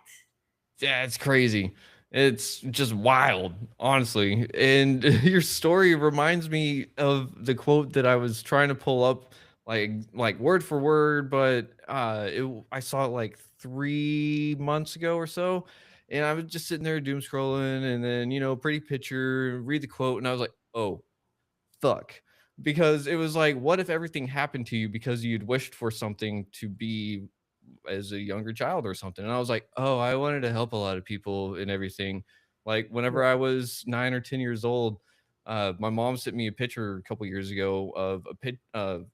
Yeah, it's crazy. It's just wild, honestly. And your story reminds me of the quote that I was trying to pull up, like word for word, but I saw it like 3 months ago or so, and I was just sitting there doom scrolling, and then pretty picture, read the quote, and I was like, oh fuck, because it was like, what if everything happened to you because you'd wished for something to be as a younger child or something. And I was like, oh, I wanted to help a lot of people and everything. Like Yeah. whenever I was 9 or 10 years old, my mom sent me a picture a couple years ago of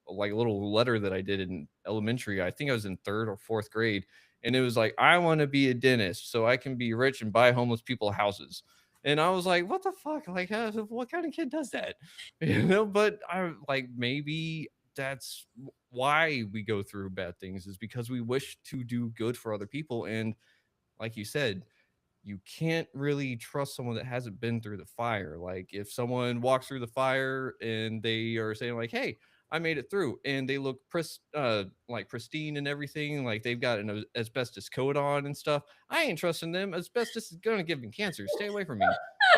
like a little letter that I did in elementary. I think I was in third or fourth grade, and it was like, I want to be a dentist so I can be rich and buy homeless people houses. And I was like, what the fuck? Like, what kind of kid does that? But I like, maybe that's why we go through bad things, is because we wish to do good for other people. And like you said, you can't really trust someone that hasn't been through the fire. Like if someone walks through the fire and they are saying like, "Hey, I made it through," and they look like pristine and everything, like they've got an asbestos coat on and stuff, I ain't trusting them. Asbestos is gonna give me cancer. Stay away from me,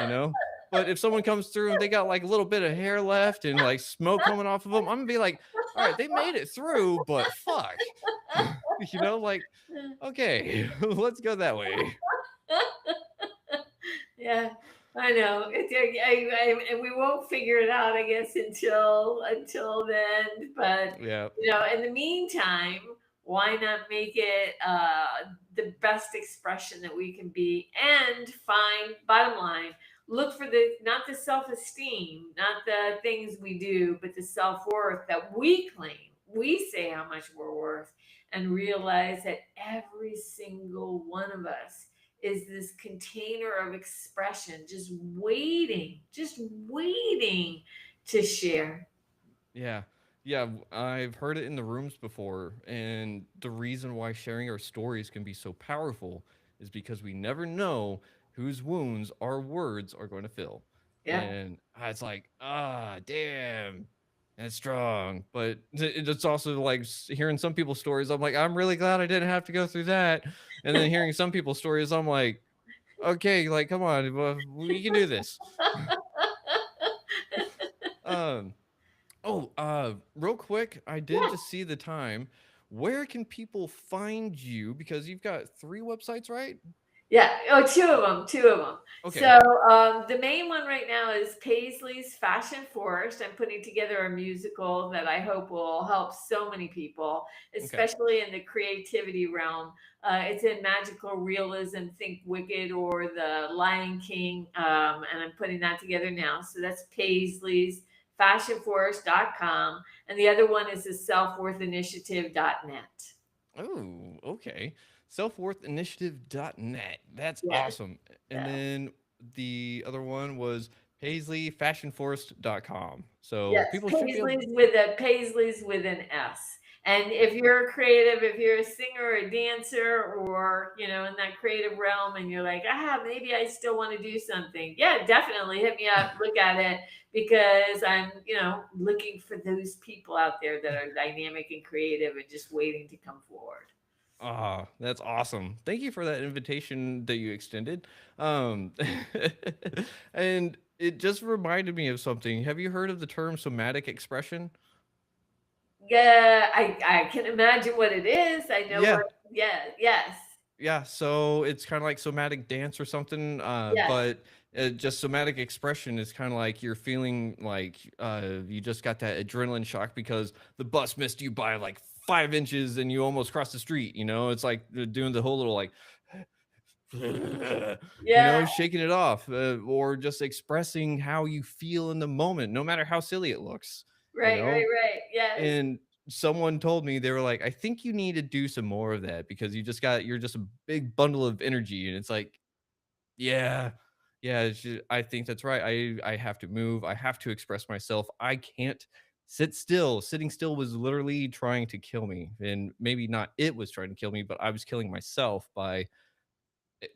you know. But if someone comes through and they got like a little bit of hair left and like smoke coming off of them, I'm gonna be like, "All right, they made it through, but fuck," like, okay, let's go that way. Yeah, I know. And we won't figure it out, I guess, until then. But Yeah. in the meantime, why not make it the best expression that we can be, and find, bottom line, look for the, not the self esteem, not the things we do, but the self worth that we claim. We say how much we're worth, and realize that every single one of us is this container of expression, just waiting to share. Yeah. Yeah, I've heard it in the rooms before, and the reason why sharing our stories can be so powerful is because we never know whose wounds our words are going to fill. Yeah. And it's like, damn, that's strong. But it's also like hearing some people's stories. I'm like, I'm really glad I didn't have to go through that. And then hearing some people's stories, I'm like, okay, like, come on, we can do this. um, Oh, real quick, I did Yeah. just see the time. Where can people find you? Because you've got 3 websites, right? Yeah. Oh, two of them. Okay. So the main one right now is Paisley's Fashion Forest. I'm putting together a musical that I hope will help so many people, Okay. especially in the creativity realm. It's in magical realism, think Wicked or The Lion King, and I'm putting that together now. So that's Paisley's fashionforest.com, and the other one is the selfworthinitiative.net. Oh, okay. Selfworthinitiative.net. That's Yes. awesome. And Yeah. then the other one was paisleyfashionforest.com. So Yes, people should be able. Paisley's with an S. And if you're creative, if you're a singer, a dancer, or in that creative realm, and you're like, maybe I still want to do something. Yeah, definitely hit me up, look at it, because I'm, looking for those people out there that are dynamic and creative and just waiting to come forward. Ah, that's awesome. Thank you for that invitation that you extended. Um, and it just reminded me of something. Have you heard of the term somatic expression? Yeah, I can imagine what it is. I know Yeah. what, yeah, yes, Yeah, so it's kind of like somatic dance or something, yes. but just somatic expression is kind of like you're feeling like you just got that adrenaline shock because the bus missed you by like 5 inches and you almost crossed the street. It's like doing the whole little like, Yeah, shaking it off, or just expressing how you feel in the moment, no matter how silly it looks. You right, right, know, right. Yes. and someone told me, they were like, "I think you need to do some more of that because you're just a big bundle of energy." And it's like, "Yeah. Yeah, I think that's right. I have to move. I have to express myself. I can't sit still." Sitting still was literally trying to kill me. And maybe not it was trying to kill me, but I was killing myself by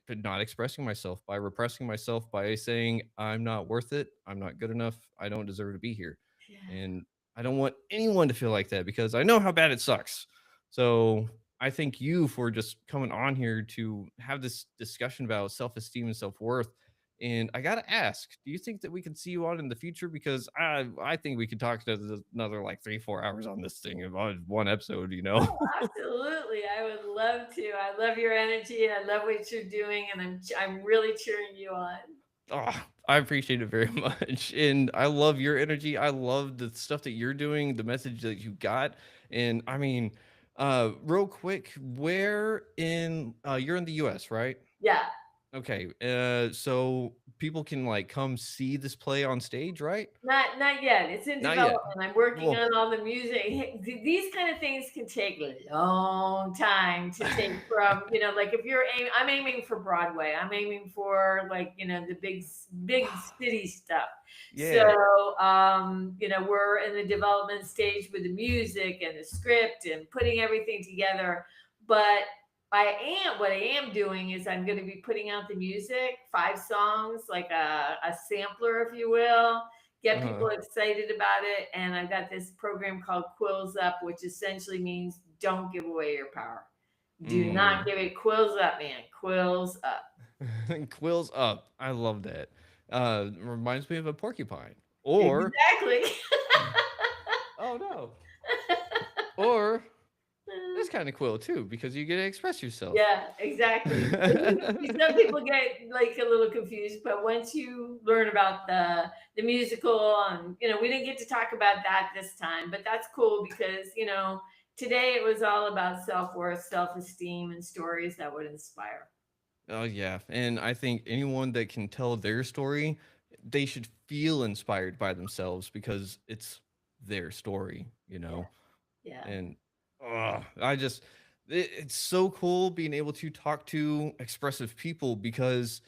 but not expressing myself, by repressing myself, by saying, "I'm not worth it. I'm not good enough. I don't deserve to be here." Yeah. And I don't want anyone to feel like that because I know how bad it sucks. So I thank you for just coming on here to have this discussion about self-esteem and self-worth. And I gotta ask, do you think that we can see you on in the future? Because I think we could talk to another like 3 4 hours on this thing on one episode. You know. Oh, absolutely. I would love to. I love your energy and I love what you're doing and I'm really cheering you on. Oh, I appreciate it very much. And I love your energy. I love the stuff that you're doing, the message that you got. And I mean, real quick, where in you're in the US, right? Yeah. Okay. So people can like come see this play on stage, right? Not yet. It's in Not yet. development. I'm working Well, on all the music. These kind of things can take a long time to take from, like if I'm aiming for Broadway. I'm aiming for like, the big city stuff. yeah. So, we're in the development stage with the music and the script and putting everything together. But what I am doing is I'm going to be putting out the music, 5 songs, like a sampler, if you will, get Uh-huh. people excited about it. And I've got this program called QUILLS Up, which essentially means don't give away your power. Do not Mm. give it. Quills up, man. Quills up. Quills up. I love that. Reminds me of a porcupine. Or Exactly. oh no. Or that's kind of cool too because you get to express yourself. Yeah, exactly. Some people get like a little confused, but once you learn about the musical, and we didn't get to talk about that this time, but that's cool because today it was all about self worth, self esteem, and stories that would inspire. Oh yeah, and I think anyone that can tell their story, they should feel inspired by themselves because it's their story, you Yeah, know. yeah, And I just it's so cool being able to talk to expressive people because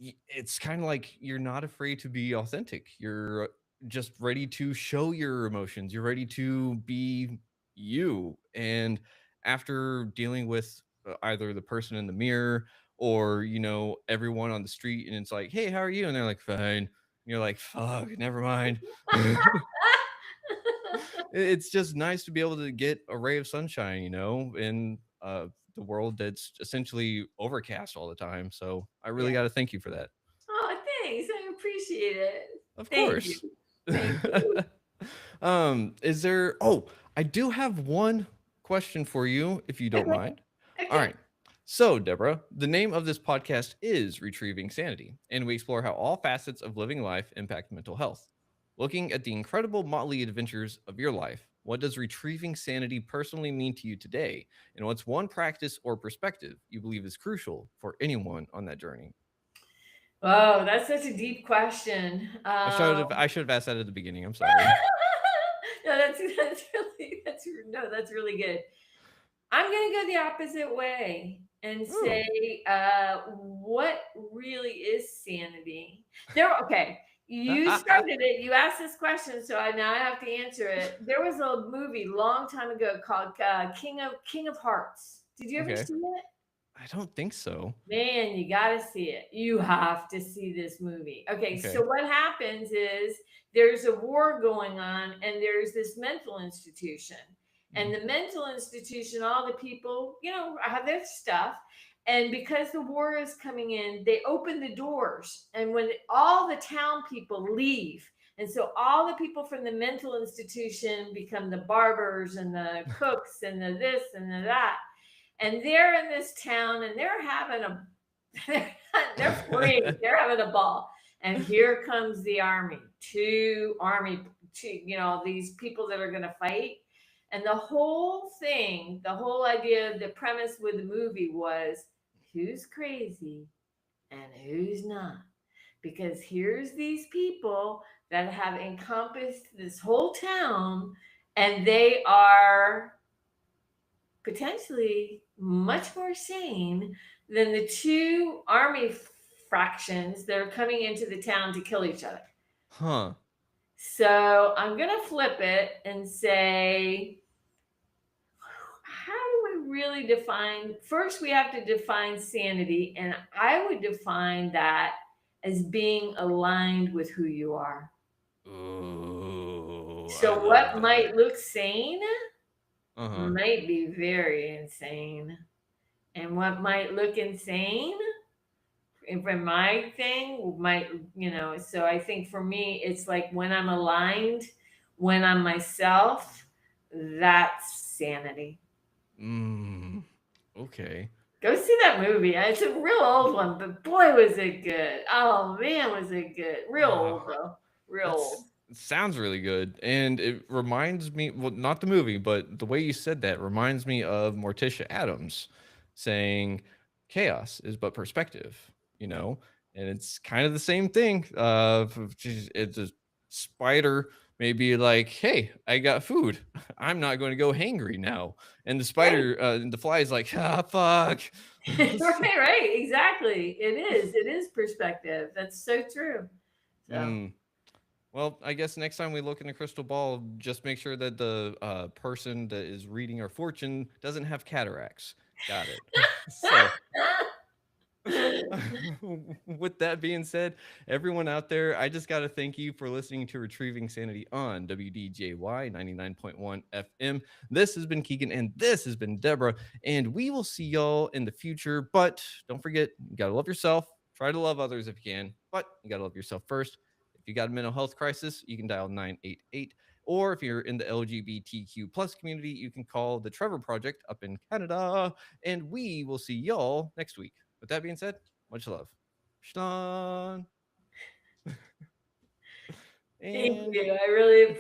it's kind of like you're not afraid to be authentic. You're just ready to show your emotions. You're ready to be you. And after dealing with either the person in the mirror or, everyone on the street, and it's like, hey, how are you? And they're like, fine. And you're like, fuck, never mind. It's just nice to be able to get a ray of sunshine, in the world that's essentially overcast all the time. So I really yeah. got to thank you for that. Oh, thanks. I appreciate it. Of Thank you. course. Thank you. Is there, oh, I do have one question for you, if you don't Okay. mind. All Okay. right. So, Deborah, the name of this podcast is Retrieving Sanity, and we explore how all facets of living life impact mental health. Looking at the incredible motley adventures of your life, what does retrieving sanity personally mean to you today? And what's one practice or perspective you believe is crucial for anyone on that journey? Oh, that's such a deep question. I should have asked that at the beginning. I'm sorry. No, that's really good. I'm gonna go the opposite way and Ooh. say, what really is sanity? Okay. You started it. You asked this question, so now I have to answer it. There was a movie long time ago called King of Hearts. Did you ever Okay. see it? I don't think so. Man, you got to see it. You have to see this movie. Okay, so Okay. what happens is there's a war going on, and there's this mental institution. And Mm. the mental institution, all the people, have their stuff. And because the war is coming in, they open the doors. And when all the town people leave, and so all the people from the mental institution become the barbers and the cooks and the this and the that, and they're in this town and they're having a they're free, they're having a ball. And here comes the army, these people that are going to fight. And the whole thing, the whole idea, the premise with the movie was who's crazy and who's not, because here's these people that have encompassed this whole town, and they are potentially much more sane than the two army fractions that are coming into the town to kill each other. Huh. So I'm going to flip it and say, how do we really define? First, we have to define sanity. And I would define that as being aligned with who you are. Ooh, I So, love what that. might look sane Uh-huh. might be very insane. And what might look insane from my thing might, so I think for me, it's like when I'm aligned, when I'm myself, that's sanity. Mm. Okay. Go see that movie. It's a real old one, but boy, was it good. Oh man, was it good. Real old Ah, though. Real old. that's sounds really good. And it reminds me, well, not the movie, but the way you said that reminds me of Morticia Adams saying chaos is but perspective, you know? And it's kind of the same thing. It's a spider may be like, hey, I got food. I'm not going to go hangry now. And the Right. spider, the fly is like, ah, fuck. Right, right. Exactly. It is. It is perspective. That's so true. So Mm. Well, I guess next time we look in a crystal ball, just make sure that the person that is reading our fortune doesn't have cataracts. Got it. So, with that being said, everyone out there, I just got to thank you for listening to Retrieving Sanity on WDJY 99.1 FM. This has been Keegan, and this has been Deborah, and we will see y'all in the future. But don't forget, you got to love yourself. Try to love others if you can, but you got to love yourself first. If you got a mental health crisis, you can dial 988. Or if you're in the LGBTQ plus community, you can call the Trevor Project up in Canada. And we will see y'all next week. With that being said, much love. Shalom. thank And you. I really appreciate